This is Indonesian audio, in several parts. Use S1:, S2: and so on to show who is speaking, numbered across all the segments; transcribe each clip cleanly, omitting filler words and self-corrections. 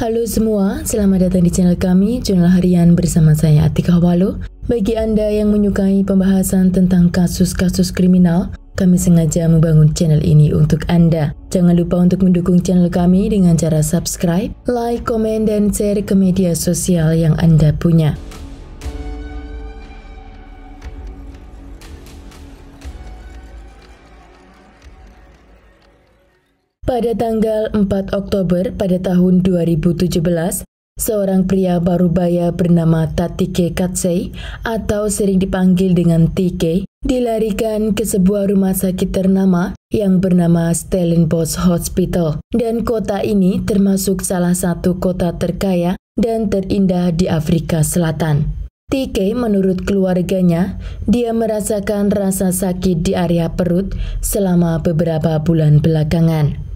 S1: Halo semua, selamat datang di channel kami, Jurnal Harian bersama saya Atika Walu. Bagi Anda yang menyukai pembahasan tentang kasus-kasus kriminal, kami sengaja membangun channel ini untuk Anda. Jangan lupa untuk mendukung channel kami dengan cara subscribe, like, komen, dan share ke media sosial yang Anda punya. Pada tanggal 4 Oktober pada tahun 2017, seorang pria parubaya bernama Tatike Katsei atau sering dipanggil dengan TK dilarikan ke sebuah rumah sakit ternama yang bernama Stellenbosch Hospital, dan kota ini termasuk salah satu kota terkaya dan terindah di Afrika Selatan. TK menurut keluarganya, dia merasakan rasa sakit di area perut selama beberapa bulan belakangan.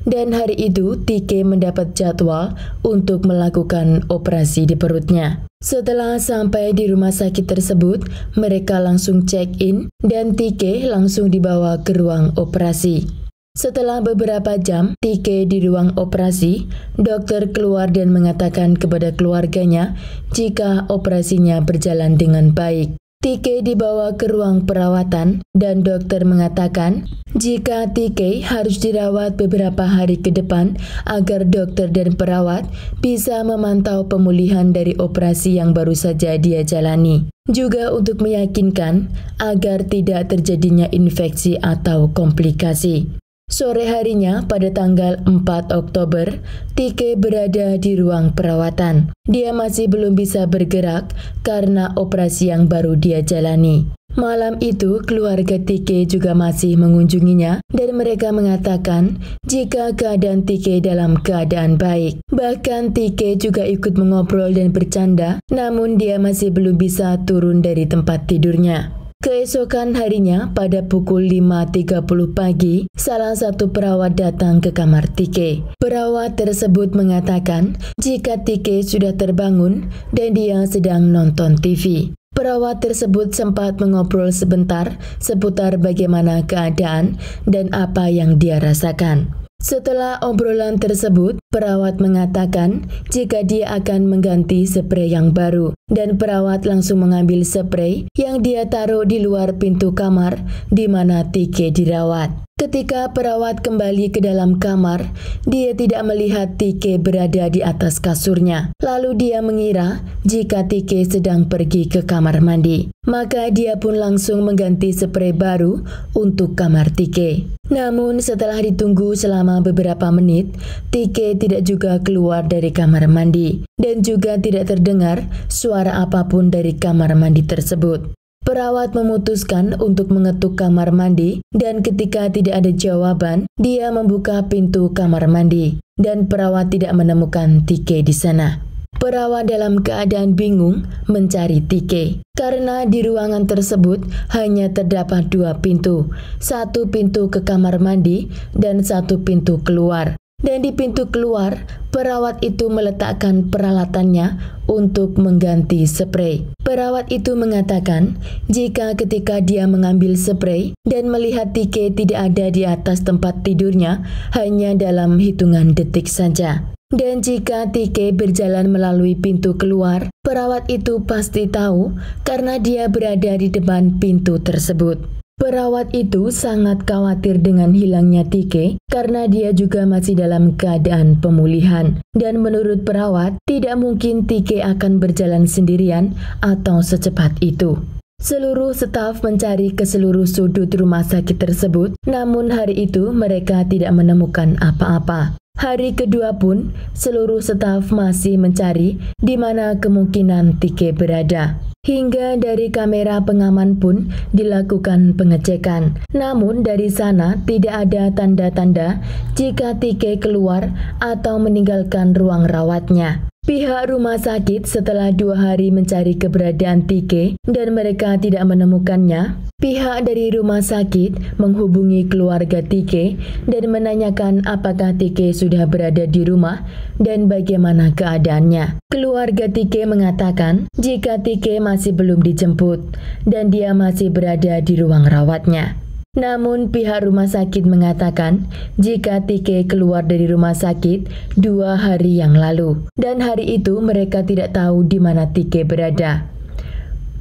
S1: Dan hari itu TK mendapat jadwal untuk melakukan operasi di perutnya. Setelah sampai di rumah sakit tersebut, mereka langsung check-in dan TK langsung dibawa ke ruang operasi. Setelah beberapa jam TK di ruang operasi, dokter keluar dan mengatakan kepada keluarganya jika operasinya berjalan dengan baik. TK dibawa ke ruang perawatan dan dokter mengatakan jika TK harus dirawat beberapa hari ke depan agar dokter dan perawat bisa memantau pemulihan dari operasi yang baru saja dia jalani. Juga untuk meyakinkan agar tidak terjadinya infeksi atau komplikasi. Sore harinya pada tanggal 4 Oktober, TK berada di ruang perawatan. Dia masih belum bisa bergerak karena operasi yang baru dia jalani. Malam itu, keluarga TK juga masih mengunjunginya dan mereka mengatakan jika keadaan TK dalam keadaan baik. Bahkan TK juga ikut mengobrol dan bercanda, namun dia masih belum bisa turun dari tempat tidurnya. Keesokan harinya pada pukul 5.30 pagi, salah satu perawat datang ke kamar TK. Perawat tersebut mengatakan jika TK sudah terbangun dan dia sedang nonton TV. Perawat tersebut sempat mengobrol sebentar seputar bagaimana keadaan dan apa yang dia rasakan. Setelah obrolan tersebut, perawat mengatakan jika dia akan mengganti spray yang baru, dan perawat langsung mengambil spray yang dia taruh di luar pintu kamar di mana TK dirawat. Ketika perawat kembali ke dalam kamar, dia tidak melihat TK berada di atas kasurnya. Lalu dia mengira jika TK sedang pergi ke kamar mandi. Maka dia pun langsung mengganti spray baru untuk kamar TK. Namun setelah ditunggu selama beberapa menit, TK tidak juga keluar dari kamar mandi. Dan juga tidak terdengar suara apapun dari kamar mandi tersebut. Perawat memutuskan untuk mengetuk kamar mandi dan ketika tidak ada jawaban, dia membuka pintu kamar mandi dan perawat tidak menemukan TK di sana. Perawat dalam keadaan bingung mencari TK karena di ruangan tersebut hanya terdapat dua pintu, satu pintu ke kamar mandi dan satu pintu keluar. Dan di pintu keluar, perawat itu meletakkan peralatannya untuk mengganti spray. Perawat itu mengatakan jika ketika dia mengambil spray dan melihat TK tidak ada di atas tempat tidurnya hanya dalam hitungan detik saja. Dan jika TK berjalan melalui pintu keluar, perawat itu pasti tahu karena dia berada di depan pintu tersebut. Perawat itu sangat khawatir dengan hilangnya TK karena dia juga masih dalam keadaan pemulihan. Dan menurut perawat, tidak mungkin TK akan berjalan sendirian atau secepat itu. Seluruh staf mencari ke seluruh sudut rumah sakit tersebut, namun hari itu mereka tidak menemukan apa-apa. Hari kedua pun, seluruh staf masih mencari di mana kemungkinan TK berada. Hingga dari kamera pengaman pun dilakukan pengecekan. Namun dari sana tidak ada tanda-tanda jika TK keluar atau meninggalkan ruang rawatnya. Pihak rumah sakit setelah 2 hari mencari keberadaan TK dan mereka tidak menemukannya, pihak dari rumah sakit menghubungi keluarga TK dan menanyakan apakah TK sudah berada di rumah dan bagaimana keadaannya. Keluarga TK mengatakan jika TK masih belum dijemput dan dia masih berada di ruang rawatnya. Namun pihak rumah sakit mengatakan jika Tike keluar dari rumah sakit 2 hari yang lalu dan hari itu mereka tidak tahu di mana Tike berada.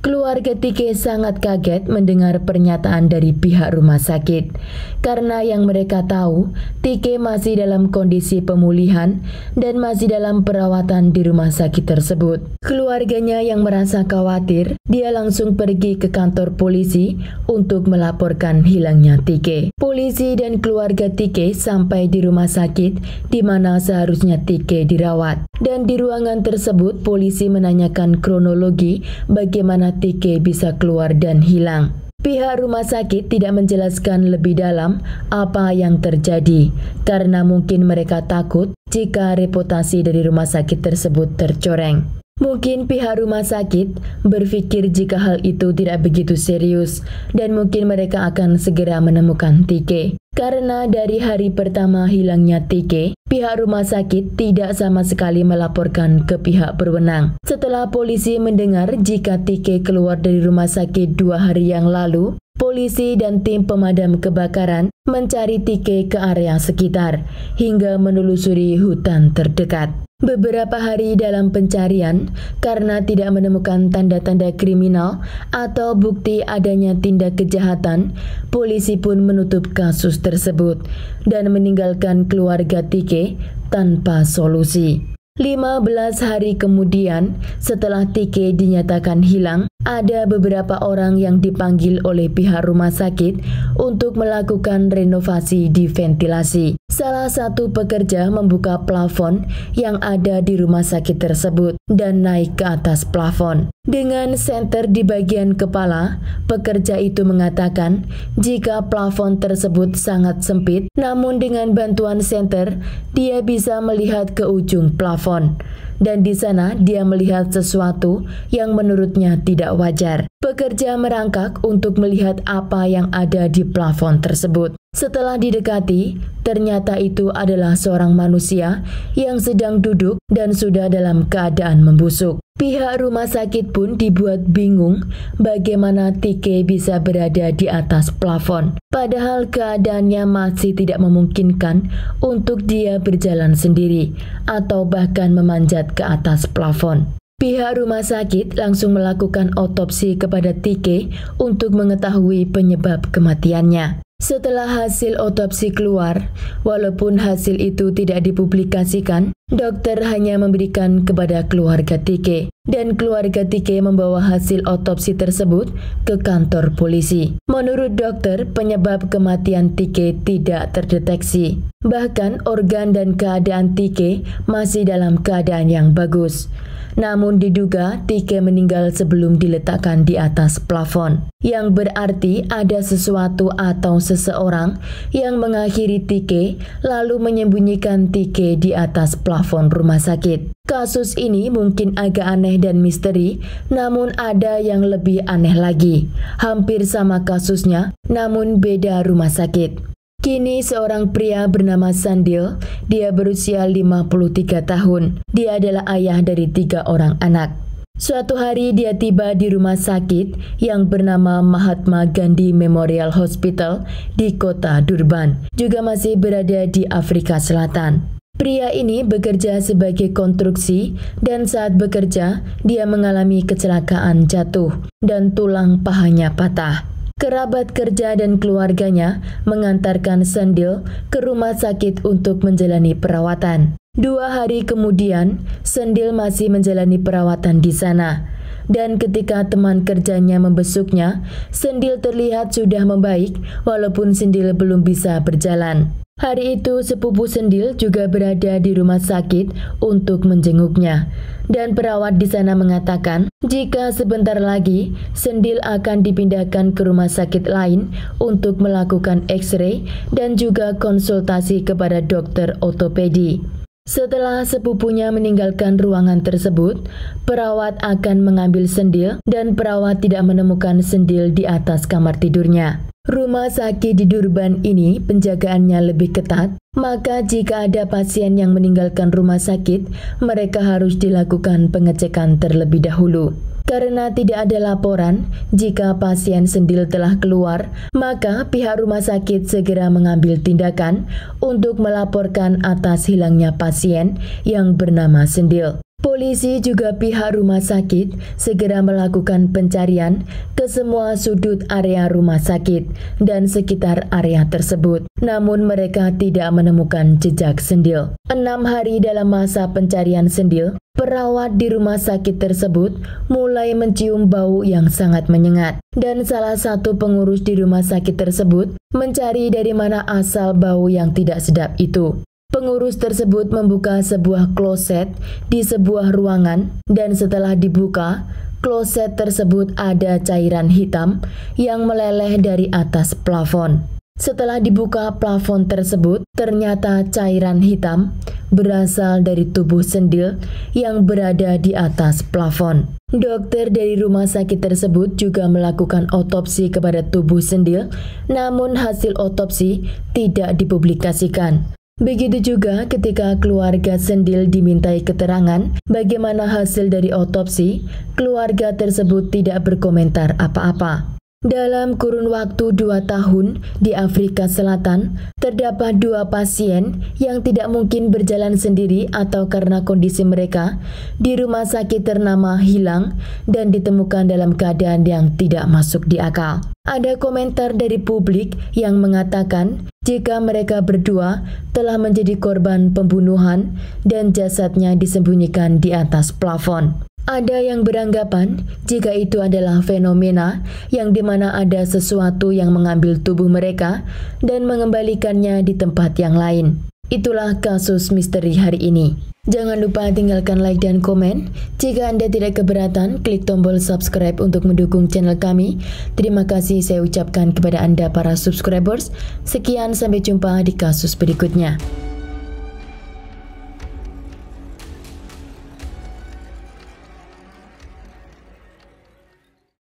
S1: Keluarga Tike sangat kaget mendengar pernyataan dari pihak rumah sakit karena yang mereka tahu Tike masih dalam kondisi pemulihan dan masih dalam perawatan di rumah sakit tersebut. Keluarganya yang merasa khawatir, dia langsung pergi ke kantor polisi untuk melaporkan hilangnya Tike. Polisi dan keluarga Tike sampai di rumah sakit di mana seharusnya Tike dirawat. Dan di ruangan tersebut polisi menanyakan kronologi bagaimana Tike bisa keluar dan hilang. Pihak rumah sakit tidak menjelaskan lebih dalam apa yang terjadi karena mungkin mereka takut jika reputasi dari rumah sakit tersebut tercoreng. Mungkin pihak rumah sakit berpikir jika hal itu tidak begitu serius dan mungkin mereka akan segera menemukan Tike. Karena dari hari pertama hilangnya Tike, pihak rumah sakit tidak sama sekali melaporkan ke pihak berwenang. Setelah polisi mendengar jika Tike keluar dari rumah sakit 2 hari yang lalu, polisi dan tim pemadam kebakaran mencari Tike ke area sekitar hingga menelusuri hutan terdekat. Beberapa hari dalam pencarian, karena tidak menemukan tanda-tanda kriminal atau bukti adanya tindak kejahatan, polisi pun menutup kasus tersebut dan meninggalkan keluarga Tike tanpa solusi. 15 hari kemudian, setelah Tike dinyatakan hilang, ada beberapa orang yang dipanggil oleh pihak rumah sakit untuk melakukan renovasi di ventilasi. Salah satu pekerja membuka plafon yang ada di rumah sakit tersebut dan naik ke atas plafon. Dengan senter di bagian kepala, pekerja itu mengatakan jika plafon tersebut sangat sempit, namun dengan bantuan senter, dia bisa melihat ke ujung plafon. Dan di sana dia melihat sesuatu yang menurutnya tidak wajar. Pekerja merangkak untuk melihat apa yang ada di plafon tersebut. Setelah didekati, ternyata itu adalah seorang manusia yang sedang duduk dan sudah dalam keadaan membusuk. Pihak rumah sakit pun dibuat bingung bagaimana Tike bisa berada di atas plafon. Padahal keadaannya masih tidak memungkinkan untuk dia berjalan sendiri atau bahkan memanjat ke atas plafon. Pihak rumah sakit langsung melakukan otopsi kepada Tike untuk mengetahui penyebab kematiannya. Setelah hasil otopsi keluar, walaupun hasil itu tidak dipublikasikan, dokter hanya memberikan kepada keluarga Tike dan keluarga Tike membawa hasil otopsi tersebut ke kantor polisi. Menurut dokter, penyebab kematian Tike tidak terdeteksi. Bahkan organ dan keadaan Tike masih dalam keadaan yang bagus. Namun diduga Tike meninggal sebelum diletakkan di atas plafon, yang berarti ada sesuatu atau seseorang yang mengakhiri Tike lalu menyembunyikan Tike di atas plafon rumah sakit. Kasus ini mungkin agak aneh dan misteri, namun ada yang lebih aneh lagi. Hampir sama kasusnya, namun beda rumah sakit. Kini seorang pria bernama Sandil, dia berusia 53 tahun. Dia adalah ayah dari 3 orang anak. Suatu hari dia tiba di rumah sakit yang bernama Mahatma Gandhi Memorial Hospital di kota Durban, juga masih berada di Afrika Selatan. Pria ini bekerja sebagai konstruksi dan saat bekerja dia mengalami kecelakaan jatuh dan tulang pahanya patah. Kerabat kerja dan keluarganya mengantarkan Sandil ke rumah sakit untuk menjalani perawatan. 2 hari kemudian, Sandil masih menjalani perawatan di sana. Dan ketika teman kerjanya membesuknya, Sandil terlihat sudah membaik walaupun Sandil belum bisa berjalan. Hari itu sepupu Sandil juga berada di rumah sakit untuk menjenguknya. Dan perawat di sana mengatakan jika sebentar lagi Sandil akan dipindahkan ke rumah sakit lain untuk melakukan X-ray dan juga konsultasi kepada dokter ortopedi. Setelah sepupunya meninggalkan ruangan tersebut, perawat akan mengambil Sandil dan perawat tidak menemukan Sandil di atas kamar tidurnya. Rumah sakit di Durban ini penjagaannya lebih ketat, maka jika ada pasien yang meninggalkan rumah sakit, mereka harus dilakukan pengecekan terlebih dahulu. Karena tidak ada laporan, jika pasien Sendil telah keluar, maka pihak rumah sakit segera mengambil tindakan untuk melaporkan atas hilangnya pasien yang bernama Sendil. Polisi juga pihak rumah sakit segera melakukan pencarian ke semua sudut area rumah sakit dan sekitar area tersebut. Namun mereka tidak menemukan jejak Sendil. 6 hari dalam masa pencarian Sendil, perawat di rumah sakit tersebut mulai mencium bau yang sangat menyengat. Dan salah satu pengurus di rumah sakit tersebut mencari dari mana asal bau yang tidak sedap itu. Pengurus tersebut membuka sebuah kloset di sebuah ruangan dan setelah dibuka, kloset tersebut ada cairan hitam yang meleleh dari atas plafon. Setelah dibuka plafon tersebut, ternyata cairan hitam berasal dari tubuh Sendil yang berada di atas plafon. Dokter dari rumah sakit tersebut juga melakukan otopsi kepada tubuh Sendil, namun hasil otopsi tidak dipublikasikan. Begitu juga ketika keluarga Sendil dimintai keterangan bagaimana hasil dari otopsi, keluarga tersebut tidak berkomentar apa-apa. Dalam kurun waktu 2 tahun di Afrika Selatan, terdapat 2 pasien yang tidak mungkin berjalan sendiri atau karena kondisi mereka di rumah sakit ternama hilang dan ditemukan dalam keadaan yang tidak masuk di akal. Ada komentar dari publik yang mengatakan jika mereka berdua telah menjadi korban pembunuhan dan jasadnya disembunyikan di atas plafon. Ada yang beranggapan jika itu adalah fenomena yang dimana ada sesuatu yang mengambil tubuh mereka dan mengembalikannya di tempat yang lain. Itulah kasus misteri hari ini. Jangan lupa tinggalkan like dan komen. Jika Anda tidak keberatan, klik tombol subscribe untuk mendukung channel kami. Terima kasih saya ucapkan kepada Anda para subscribers. Sekian, sampai jumpa di kasus berikutnya.